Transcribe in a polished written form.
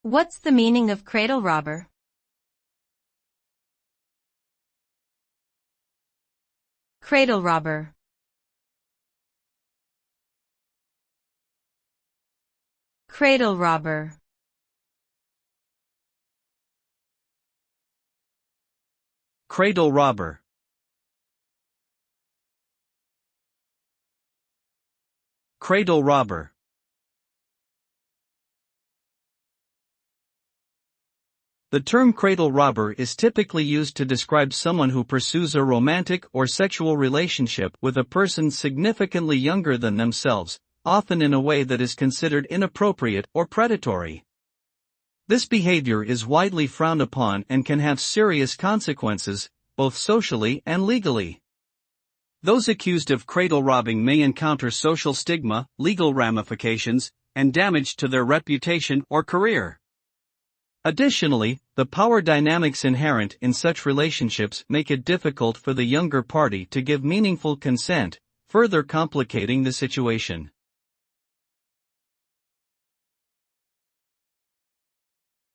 What's the meaning of cradle-robber? Cradle-robber. Cradle-robber. Cradle-robber. Cradle-robber. The term cradle-robber is typically used to describe someone who pursues a romantic or sexual relationship with a person significantly younger than themselves, often in a way that is considered inappropriate or predatory. This behavior is widely frowned upon and can have serious consequences, both socially and legally. Those accused of cradle robbing may encounter social stigma, legal ramifications, and damage to their reputation or career. Additionally, the power dynamics inherent in such relationships make it difficult for the younger party to give meaningful consent, further complicating the situation.